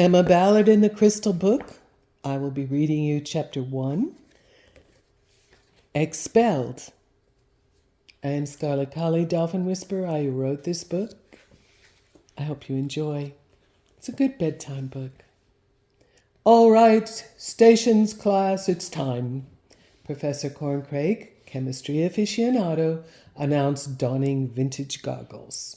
Emma Ballard in the Crystal Book. I will be reading you Chapter 1, Xpelled. I am Scarlet Collie, Dolphin Whisperer. I wrote this book. I hope you enjoy. It's a good bedtime book. All right, stations class, it's time. Professor Corncrake, chemistry aficionado, announced donning vintage goggles.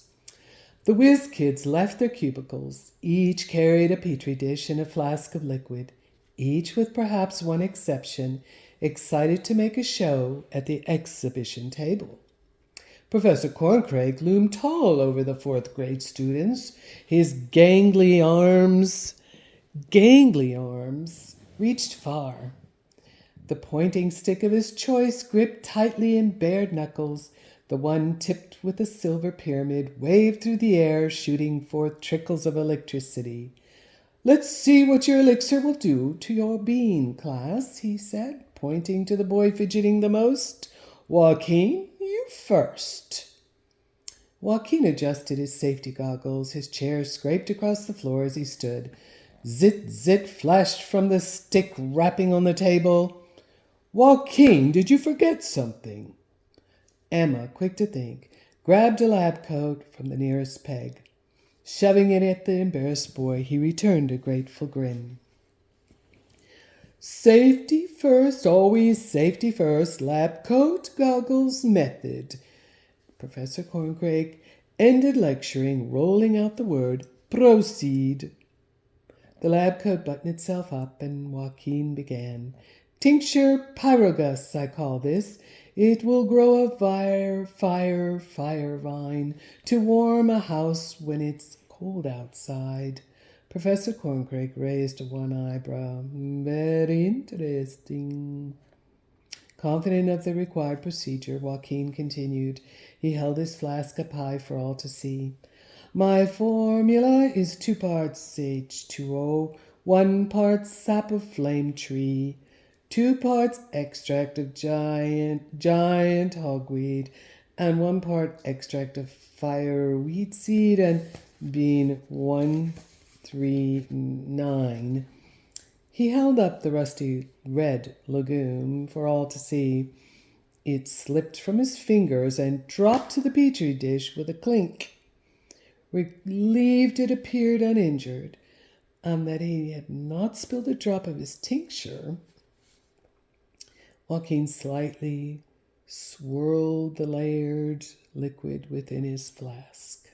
The whiz kids left their cubicles. Each carried a petri dish and a flask of liquid, each with perhaps one exception, excited to make a show at the exhibition table. Professor Corncrake loomed tall over the fourth grade students. His gangly arms reached far. The pointing stick of his choice gripped tightly in bared knuckles. The one tipped with a silver pyramid waved through the air, shooting forth trickles of electricity. "Let's see what your elixir will do to your bean, class," he said, pointing to the boy fidgeting the most. "Joaquin, you first." Joaquin adjusted his safety goggles. His chair scraped across the floor as he stood. Zit, zit flashed from the stick rapping on the table. "Joaquin, did you forget something?" Emma, quick to think, grabbed a lab coat from the nearest peg. Shoving it at the embarrassed boy, he returned a grateful grin. "Safety first, always safety first. Lab coat, goggles, method." Professor Corncrake ended lecturing, rolling out the word, "Proceed." The lab coat buttoned itself up, and Joaquin began. "Tincture pyrogus, I call this. It will grow a fire vine to warm a house when it's cold outside." Professor Corncrake raised one eyebrow. "Very interesting." Confident of the required procedure, Joaquin continued. He held his flask up high for all to see. "My formula is 2 parts H2O, 1 part sap of flame tree, 2 parts extract of giant hogweed, and 1 part extract of fireweed seed and bean 139. He held up the rusty red legume for all to see. It slipped from his fingers and dropped to the petri dish with a clink. Relieved it appeared uninjured, that he had not spilled a drop of his tincture, Joaquin slightly swirled the layered liquid within his flask.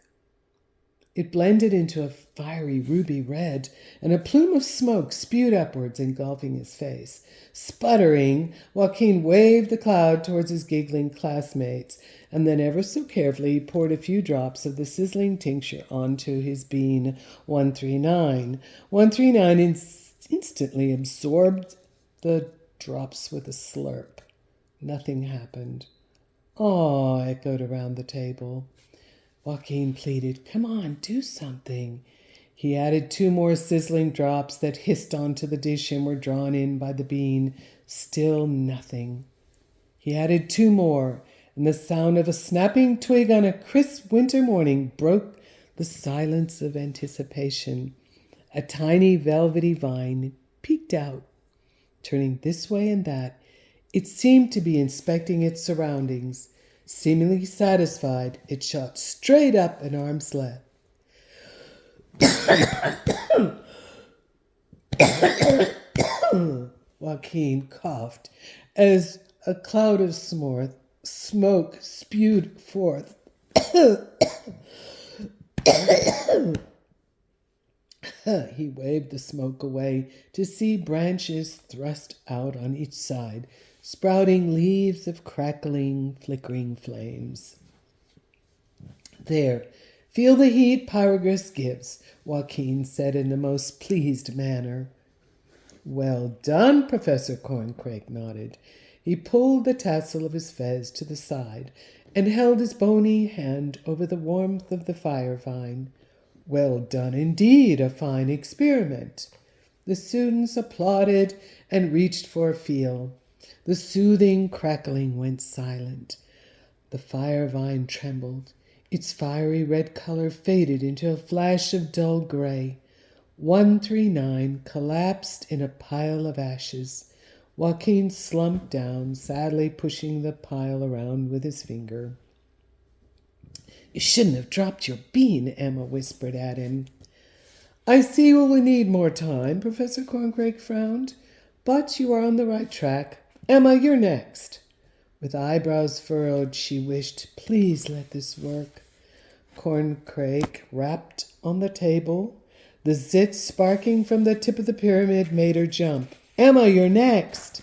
It blended into a fiery ruby red, and a plume of smoke spewed upwards, engulfing his face. Sputtering, Joaquin waved the cloud towards his giggling classmates, and then ever so carefully poured a few drops of the sizzling tincture onto his bean 139. 139 instantly absorbed the drops with a slurp. Nothing happened. "Aw," echoed around the table. Joaquin pleaded, "Come on, do something." He added 2 more sizzling drops that hissed onto the dish and were drawn in by the bean. Still nothing. He added 2 more, and the sound of a snapping twig on a crisp winter morning broke the silence of anticipation. A tiny velvety vine peeked out. Turning this way and that, it seemed to be inspecting its surroundings. Seemingly satisfied, it shot straight up an arm's length. Joaquin coughed as a cloud of smoke spewed forth. He waved the smoke away to see branches thrust out on each side, sprouting leaves of crackling, flickering flames. "There, feel the heat pyrogus gives," Joaquin said in the most pleased manner. "Well done," Professor Corncrake nodded. He pulled the tassel of his fez to the side and held his bony hand over the warmth of the fire vine. "Well done indeed, a fine experiment." The students applauded and reached for a feel. The soothing crackling went silent. The fire vine trembled. Its fiery red color faded into a flash of dull gray. 139 collapsed in a pile of ashes. Joaquin slumped down, sadly pushing the pile around with his finger. "You shouldn't have dropped your bean," Emma whispered at him. "I see we will need more time," Professor Corncrake frowned. "But you are on the right track. Emma, you're next." With eyebrows furrowed, she wished, "Please let this work." Corncrake rapped on the table. The zit sparking from the tip of the pyramid made her jump. "Emma, you're next."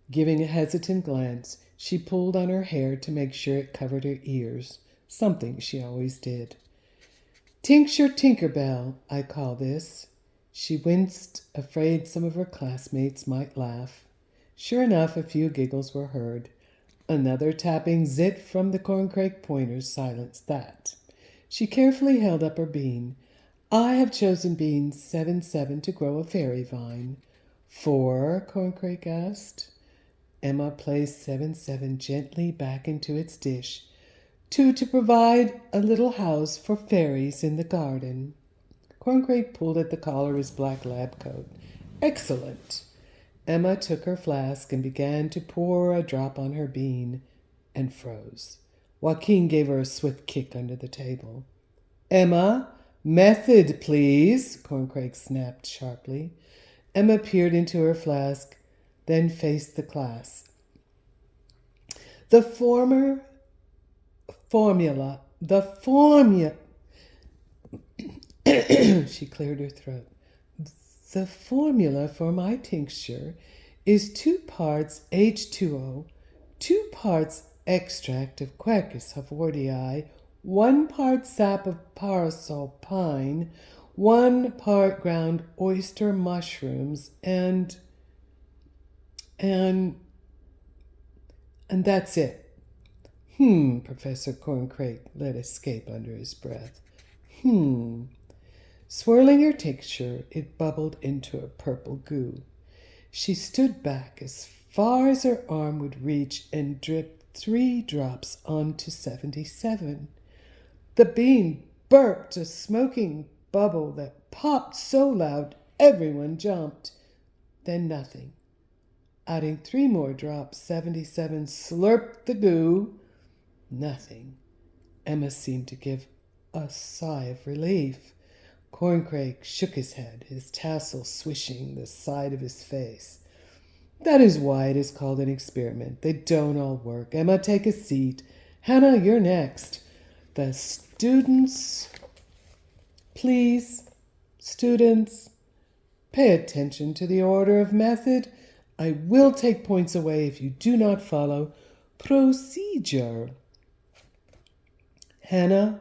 Giving a hesitant glance, she pulled on her hair to make sure it covered her ears, something she always did. "Tincture Tinkerbell, I call this." She winced, afraid some of her classmates might laugh. Sure enough, a few giggles were heard. Another tapping zit from the Corncrake pointers silenced that. She carefully held up her bean. "I have chosen bean 77 to grow a fairy vine." "For?" Corncrake asked. Emma placed 77 gently back into its dish. "To provide a little house for fairies in the garden." Corncrake pulled at the collar of his black lab coat. "Excellent." Emma took her flask and began to pour a drop on her bean, and froze. Joaquin gave her a swift kick under the table. "Emma, method, please," Corncrake snapped sharply. Emma peered into her flask, then faced the class. The formula. She cleared her throat. "The formula for my tincture is 2 parts H2O, 2 parts extract of Quercus haworthii, 1 part sap of parasol pine, 1 part ground oyster mushrooms, and that's it." Professor Corncrake let escape under his breath. Swirling her tincture, it bubbled into a purple goo. She stood back as far as her arm would reach and dripped 3 drops onto 77. The bean burped a smoking bubble that popped so loud everyone jumped. Then nothing. Adding 3 more drops, 77 slurped the goo. Nothing. Emma seemed to give a sigh of relief. Corncrake shook his head, his tassel swishing the side of his face. "That is why it is called an experiment. They don't all work. Emma, take a seat. Hannah, you're next. The students, please. Students, pay attention to the order of method. I will take points away if you do not follow procedure." "Hannah,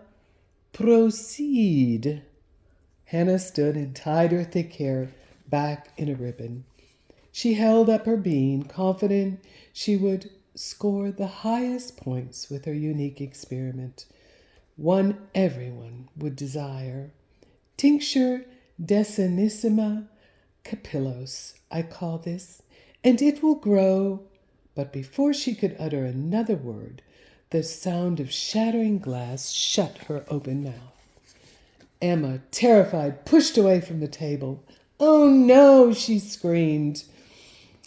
proceed." Hannah stood and tied her thick hair back in a ribbon. She held up her bean, confident she would score the highest points with her unique experiment, one everyone would desire. "Tincture Decenissima Capillos, I call this, and it will grow." But before she could utter another word, the sound of shattering glass shut her open mouth. Emma, terrified, pushed away from the table. "Oh no," she screamed.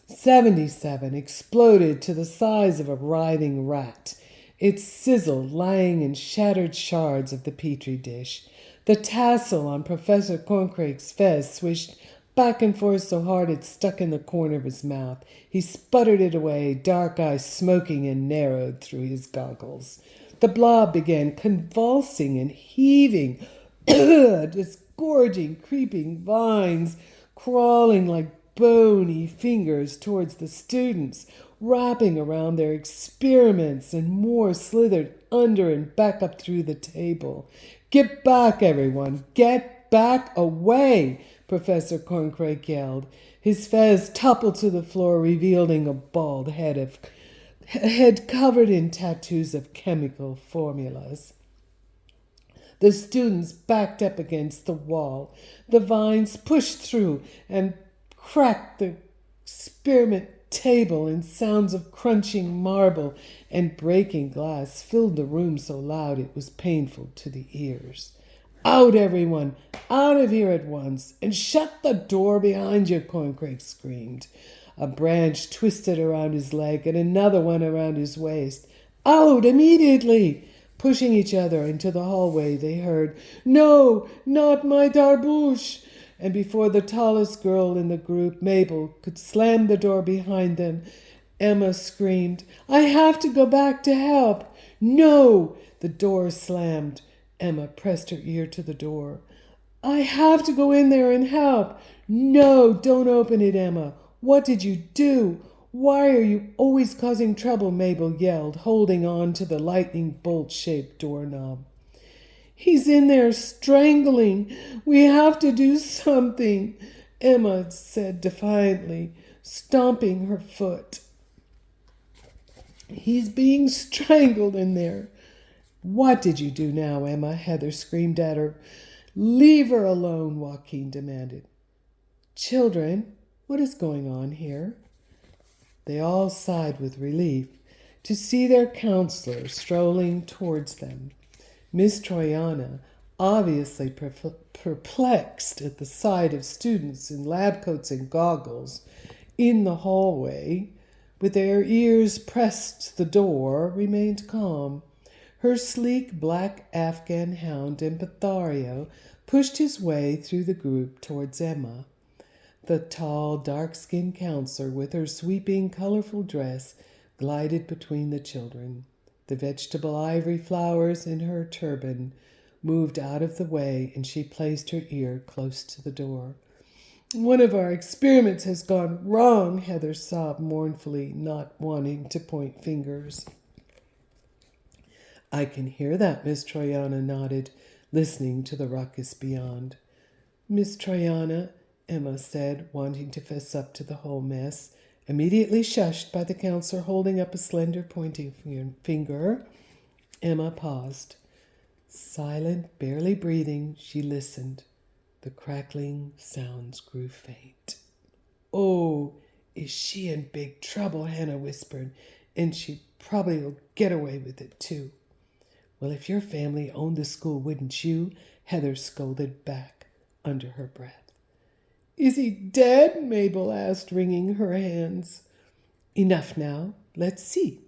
77 exploded to the size of a writhing rat. It sizzled, lying in shattered shards of the petri dish. The tassel on Professor Corncrake's fez swished back and forth so hard it stuck in the corner of his mouth. He sputtered it away, dark eyes smoking and narrowed through his goggles. The blob began convulsing and heaving, disgorging creeping vines, crawling like bony fingers towards the students, wrapping around their experiments, and more slithered under and back up through the table. "Get back, everyone! Get back! Away!" Professor Corncrake yelled. His fez toppled to the floor, revealing a bald head covered in tattoos of chemical formulas. The students backed up against the wall. The vines pushed through and cracked the experiment table, and sounds of crunching marble and breaking glass filled the room so loud it was painful to the ears. Out, everyone! Out of here at once! And shut the door behind you, Corncrake screamed. A branch twisted around his leg and another one around his waist. Out immediately! Pushing each other into the hallway, they heard, "No, not my Darbouche!" And before the tallest girl in the group, Mabel, could slam the door behind them, Emma screamed, "I have to go back to help." "No!" The door slammed. Emma pressed her ear to the door. "I have to go in there and help." "No, don't open it, Emma. What did you do? Why are you always causing trouble?" Mabel yelled, holding on to the lightning bolt-shaped doorknob. "He's in there strangling. We have to do something," Emma said defiantly, stomping her foot. "He's being strangled in there." "What did you do now, Emma?" Heather screamed at her. "Leave her alone," Joaquin demanded. "Children, what is going on here?" They all sighed with relief to see their counselor strolling towards them. Miss Troyana, obviously perplexed at the sight of students in lab coats and goggles in the hallway, with their ears pressed to the door, remained calm. Her sleek black Afghan hound, Imperio, pushed his way through the group towards Emma. The tall, dark-skinned counselor, with her sweeping, colorful dress, glided between the children. The vegetable ivory flowers in her turban moved out of the way, and she placed her ear close to the door. "One of our experiments has gone wrong," Heather sobbed mournfully, not wanting to point fingers. "I can hear that," Miss Troyana nodded, listening to the ruckus beyond. "Miss Troyana," Emma said, wanting to fess up to the whole mess, immediately shushed by the counselor holding up a slender pointing finger. Emma paused. Silent, barely breathing, she listened. The crackling sounds grew faint. "Oh, is she in big trouble?" Hannah whispered. "And she probably will get away with it, too." "Well, if your family owned the school, wouldn't you?" Heather scolded back under her breath. "Is he dead?" Mabel asked, wringing her hands. "Enough now. Let's see,"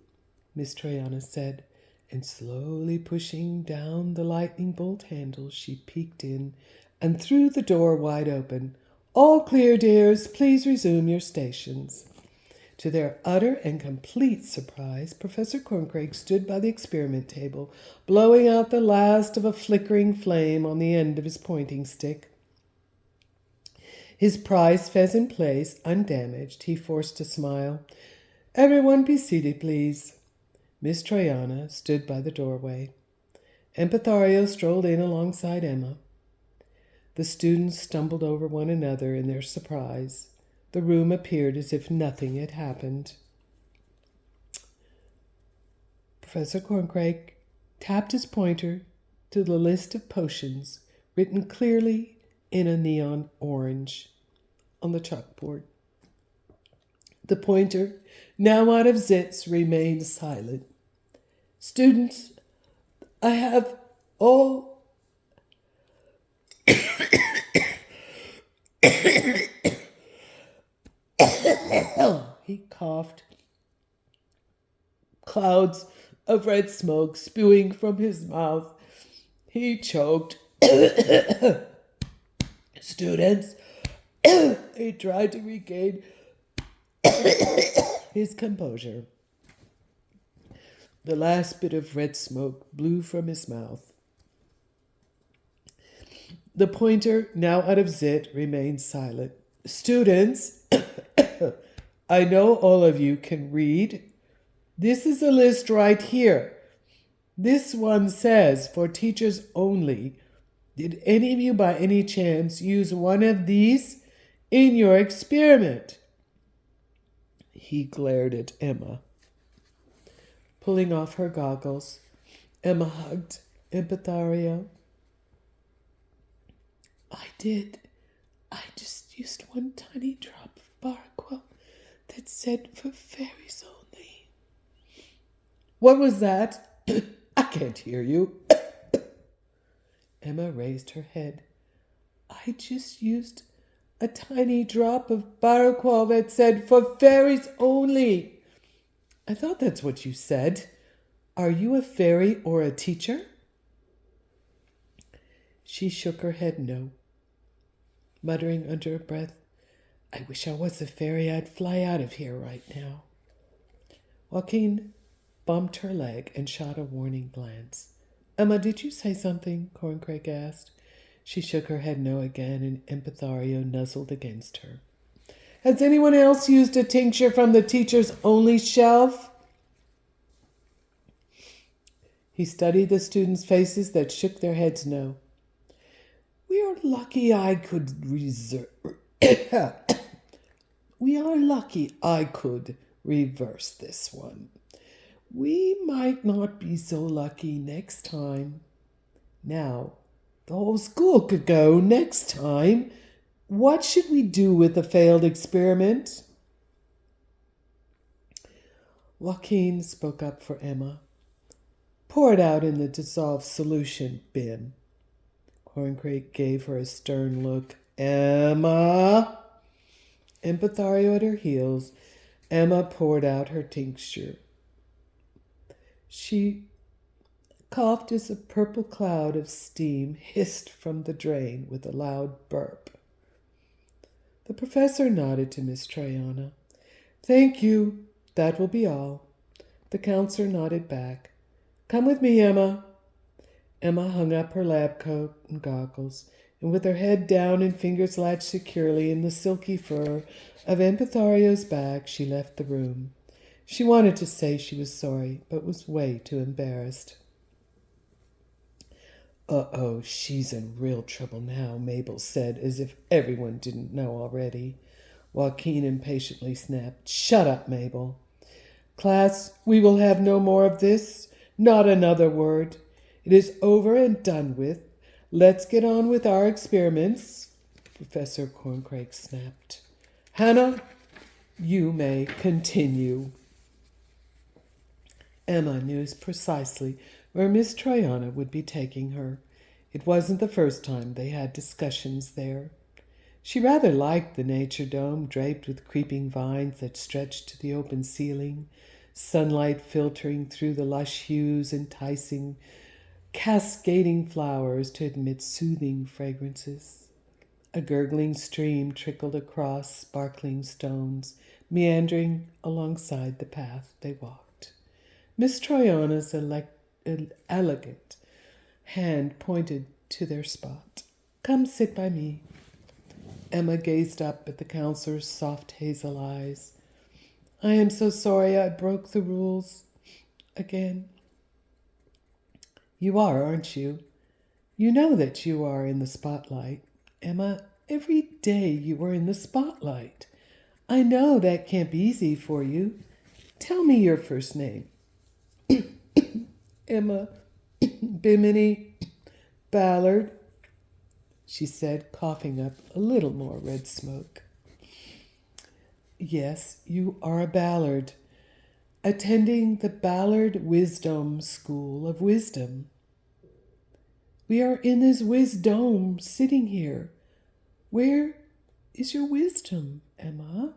Miss Troyana said, and slowly pushing down the lightning bolt handle, she peeked in and threw the door wide open. "All clear, dears. Please resume your stations." To their utter and complete surprise, Professor Corncrake stood by the experiment table, blowing out the last of a flickering flame on the end of his pointing stick. His prize fez in place, undamaged, he forced a smile. "Everyone be seated, please." Miss Troyana stood by the doorway. Imperio strolled in alongside Emma. The students stumbled over one another in their surprise. The room appeared as if nothing had happened. Professor Corncrake tapped his pointer to the list of potions written clearly in a neon orange on the chalkboard. The pointer, now out of zits, remained silent. "Students, I have all..." He coughed, clouds of red smoke spewing from his mouth. He choked. "Students," he tried to regain his composure. The last bit of red smoke blew from his mouth. The pointer, now out of zit, remained silent. "Students, I know all of you can read. This is a list right here. This one says, for teachers only. Did any of you by any chance use one of these in your experiment?" He glared at Emma. Pulling off her goggles, Emma hugged Imperio. "I did. I just used one tiny drop of Barquil that said for fairies only." "What was that?" "I can't hear you." Emma raised her head. I just used a tiny drop of baraqual that said, for fairies only. I thought that's what you said. Are you a fairy or a teacher? She shook her head no, muttering under her breath, I wish I was a fairy. I'd fly out of here right now. Joaquin bumped her leg and shot a warning glance. Emma, did you say something? Corncrake asked. She shook her head no again, and Empathario nuzzled against her. Has anyone else used a tincture from the teacher's only shelf? He studied the students' faces that shook their heads no. We are lucky I could reverse this one. We might not be so lucky next time. Now, the whole school could go next time. What should we do with the failed experiment? Joaquin spoke up for Emma. Pour it out in the dissolved solution bin. Corncrake gave her a stern look. Emma! Empathario at her heels, Emma poured out her tincture. She coughed as a purple cloud of steam hissed from the drain with a loud burp. The professor nodded to Miss Traiana. Thank you. That will be all. The counselor nodded back. Come with me, Emma. Emma hung up her lab coat and goggles, and with her head down and fingers latched securely in the silky fur of Empathario's back, she left the room. She wanted to say she was sorry, but was way too embarrassed. Uh-oh, she's in real trouble now, Mabel said, as if everyone didn't know already. Joaquin impatiently snapped, Shut up, Mabel. Class, we will have no more of this. Not another word. It is over and done with. Let's get on with our experiments. Professor Corncrake snapped. Hannah, you may continue. Emma knew precisely where Miss Traiana would be taking her. It wasn't the first time they had discussions there. She rather liked the nature dome draped with creeping vines that stretched to the open ceiling, sunlight filtering through the lush hues, enticing cascading flowers to admit soothing fragrances. A gurgling stream trickled across sparkling stones, meandering alongside the path they walked. Miss Traiana's elegant hand pointed to their spot. Come sit by me. Emma gazed up at the counselor's soft hazel eyes. I am so sorry I broke the rules again. You are, aren't you? You know that you are in the spotlight. Emma, every day you are in the spotlight. I know that can't be easy for you. Tell me your first name. Emma Bimini Ballard, she said, coughing up a little more red smoke. Yes, you are a Ballard, attending the Ballard Wisdom School of Wisdom. We are in this wisdom sitting here. Where is your wisdom, Emma?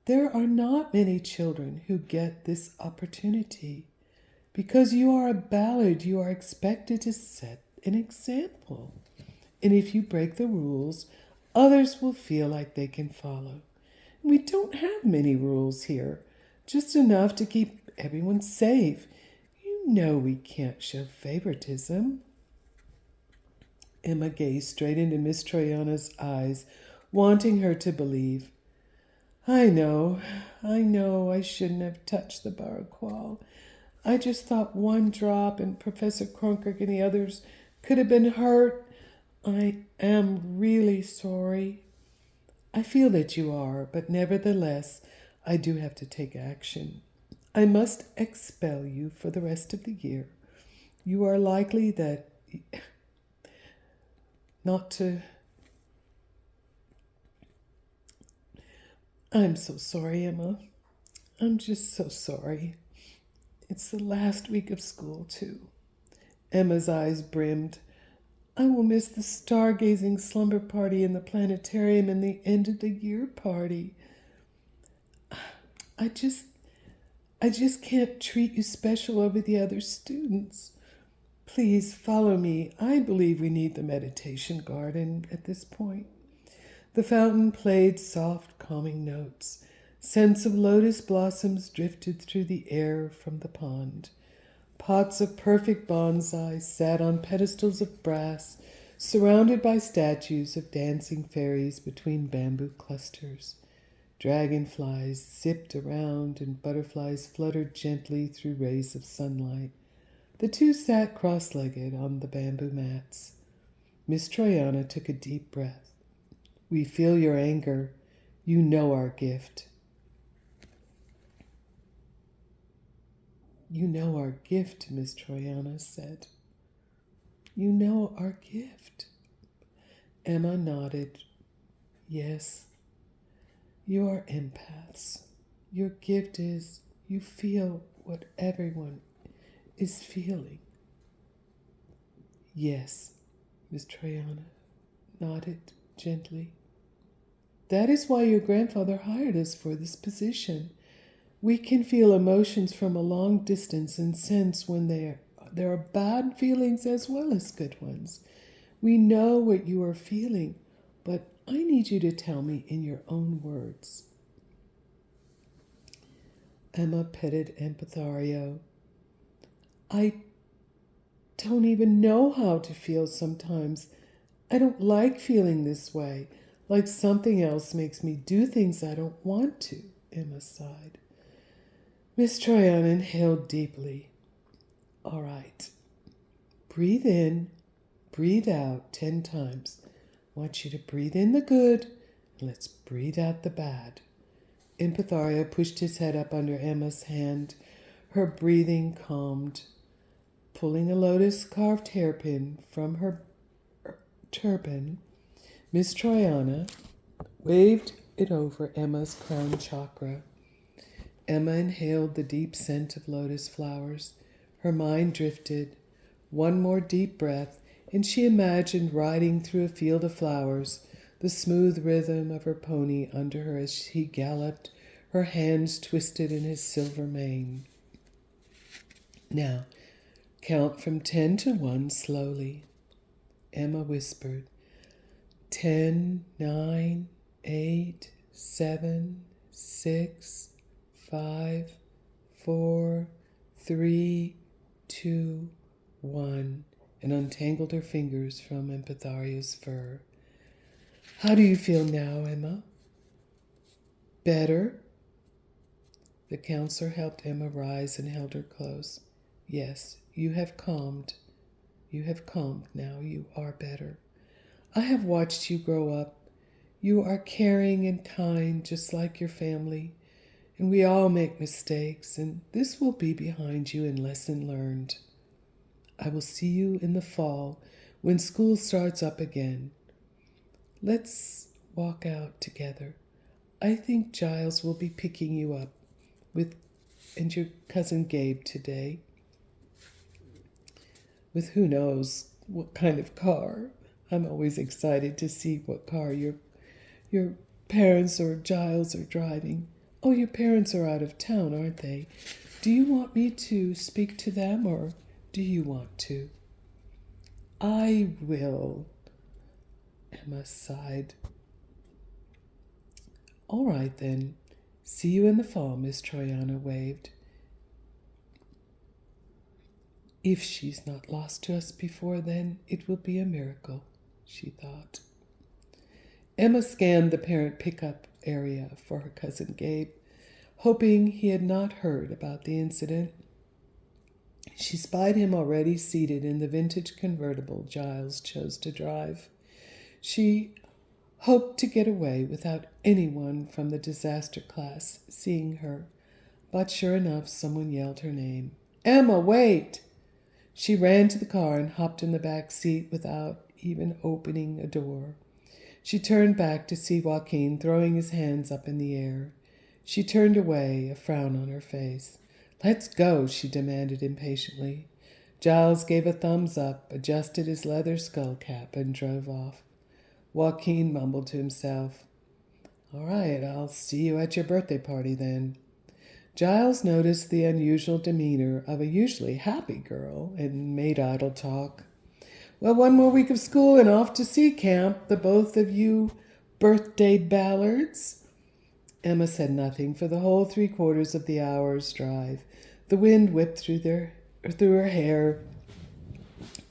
There are not many children who get this opportunity. Because you are a Ballard, you are expected to set an example. And if you break the rules, others will feel like they can follow. We don't have many rules here, just enough to keep everyone safe. You know we can't show favoritism. Emma gazed straight into Miss Traiana's eyes, wanting her to believe. I know I shouldn't have touched the baraqual. I just thought one drop and Professor Corncrake and the others could have been hurt. I am really sorry. I feel that you are, but nevertheless, I do have to take action. I must expel you for the rest of the year. You are likely that not to... I'm so sorry, Emma. I'm just so sorry. It's the last week of school, too. Emma's eyes brimmed. I will miss the stargazing slumber party in the planetarium and the end of the year party. I just can't treat you special over the other students. Please follow me. I believe we need the meditation garden at this point. The fountain played soft, calming notes. Scents of lotus blossoms drifted through the air from the pond. Pots of perfect bonsai sat on pedestals of brass, surrounded by statues of dancing fairies between bamboo clusters. Dragonflies zipped around and butterflies fluttered gently through rays of sunlight. The two sat cross-legged on the bamboo mats. Miss Troyana took a deep breath. We feel your anger. You know our gift. You know our gift, Miss Troyana said. You know our gift. Emma nodded. Yes. You are empaths. Your gift is you feel what everyone is feeling. Yes, Miss Troyana nodded gently. That is why your grandfather hired us for this position. We can feel emotions from a long distance and sense when there are bad feelings as well as good ones. We know what you are feeling, but I need you to tell me in your own words. Emma petted Empathario. I don't even know how to feel sometimes. I don't like feeling this way, like something else makes me do things I don't want to, Emma sighed. Miss Troyan inhaled deeply. All right. Breathe in, breathe out 10 times. I want you to breathe in the good, and let's breathe out the bad. Empathario pushed his head up under Emma's hand. Her breathing calmed. Pulling a lotus-carved hairpin from her turban, Miss Troyana waved it over Emma's crown chakra. Emma inhaled the deep scent of lotus flowers. Her mind drifted. One more deep breath, and she imagined riding through a field of flowers, the smooth rhythm of her pony under her as he galloped, her hands twisted in his silver mane. Now, count from 10 to 1 slowly. Emma whispered, 10, 9, 8, 7, 6, 5, 4, 3, 2, 1, and untangled her fingers from Empathario's fur. How do you feel now, Emma? Better? The counselor helped Emma rise and held her close. Yes, you have calmed. You have calmed now. You are better. I have watched you grow up. You are caring and kind, just like your family. And we all make mistakes, and this will be behind you and lesson learned. I will see you in the fall when school starts up again. Let's walk out together. I think Giles will be picking you up and your cousin Gabe today. With who knows what kind of car. I'm always excited to see what car your parents or Giles are driving. Oh, your parents are out of town, aren't they? Do you want me to speak to them, or do you want to? I will, Emma sighed. All right, then. See you in the fall, Miss Troyana waved. If she's not lost to us before then, it will be a miracle, she thought. Emma scanned the parent pickup area for her cousin Gabe, hoping he had not heard about the incident. She spied him already seated in the vintage convertible Giles chose to drive. She hoped to get away without anyone from the disaster class seeing her, but sure enough, someone yelled her name. Emma, wait! She ran to the car and hopped in the back seat without even opening a door. She turned back to see Joaquin throwing his hands up in the air. She turned away, a frown on her face. Let's go, she demanded impatiently. Giles gave a thumbs up, adjusted his leather skull cap, and drove off. Joaquin mumbled to himself, "All right, I'll see you at your birthday party then." Giles noticed the unusual demeanor of a usually happy girl and made idle talk. "Well, one more week of school and off to sea camp, the both of you birthday Ballards." Emma said nothing for the whole 3/4 of the hour's drive. The wind whipped through her hair,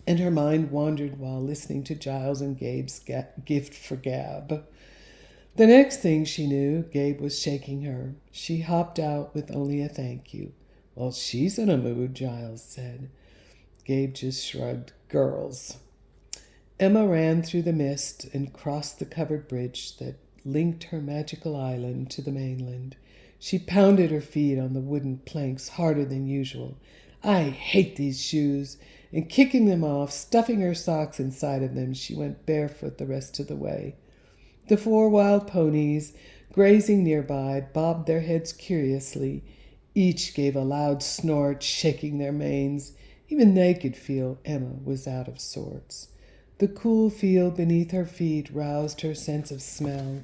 and her mind wandered while listening to Giles and Gabe's gift for Gab. The next thing she knew, Gabe was shaking her. She hopped out with only a thank you. "Well, she's in a mood," Giles said. Gabe just shrugged. "Girls." Emma ran through the mist and crossed the covered bridge that linked her magical island to the mainland. She pounded her feet on the wooden planks harder than usual. "I hate these shoes." And kicking them off, stuffing her socks inside of them, she went barefoot the rest of the way. The 4 wild ponies, grazing nearby, bobbed their heads curiously. Each gave a loud snort, shaking their manes. Even they could feel Emma was out of sorts. The cool field beneath her feet roused her sense of smell,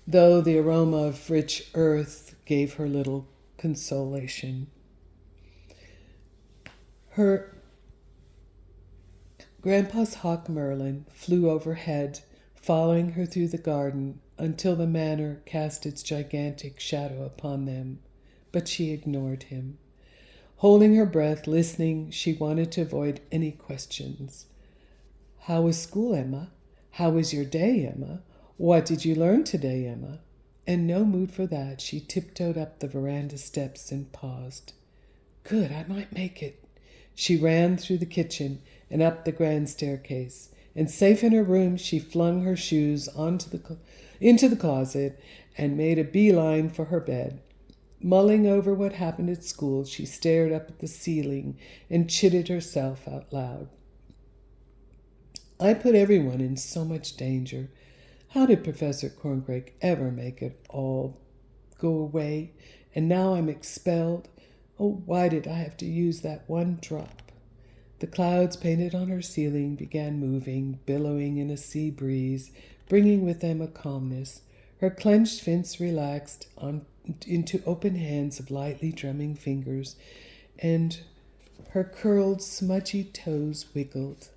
though the aroma of rich earth gave her little consolation. Her Grandpa's hawk Merlin flew overhead, following her through the garden until the manor cast its gigantic shadow upon them, but she ignored him. Holding her breath, listening, she wanted to avoid any questions. "How was school, Emma? How was your day, Emma? What did you learn today, Emma?" In no mood for that, she tiptoed up the veranda steps and paused. "Good, I might make it." She ran through the kitchen and up the grand staircase, and safe in her room, she flung her shoes into the closet and made a beeline for her bed. Mulling over what happened at school, she stared up at the ceiling and chided herself out loud. "I put everyone in so much danger. How did Professor Corncrake ever make it all go away? And now I'm expelled. Oh, why did I have to use that one drop?" The clouds painted on her ceiling began moving, billowing in a sea breeze, bringing with them a calmness. Her clenched fists relaxed into open hands of lightly drumming fingers, and her curled, smudgy toes wiggled.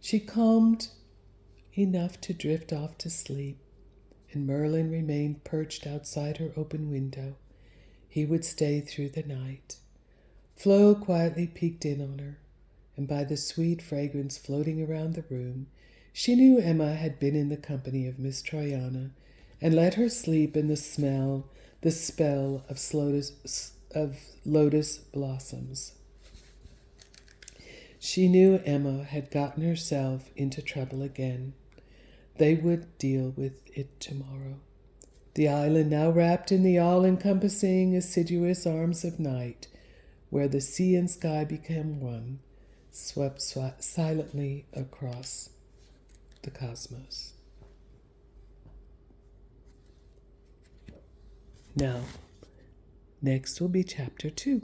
She calmed enough to drift off to sleep, and Merlin remained perched outside her open window. He would stay through the night. Flo quietly peeked in on her, and by the sweet fragrance floating around the room, she knew Emma had been in the company of Miss Troyana, and let her sleep in the spell of lotus blossoms. She knew Emma had gotten herself into trouble again. They would deal with it tomorrow. The island now wrapped in the all-encompassing, assiduous arms of night, where the sea and sky became one, swept silently across the cosmos. Now, next will be Chapter 2.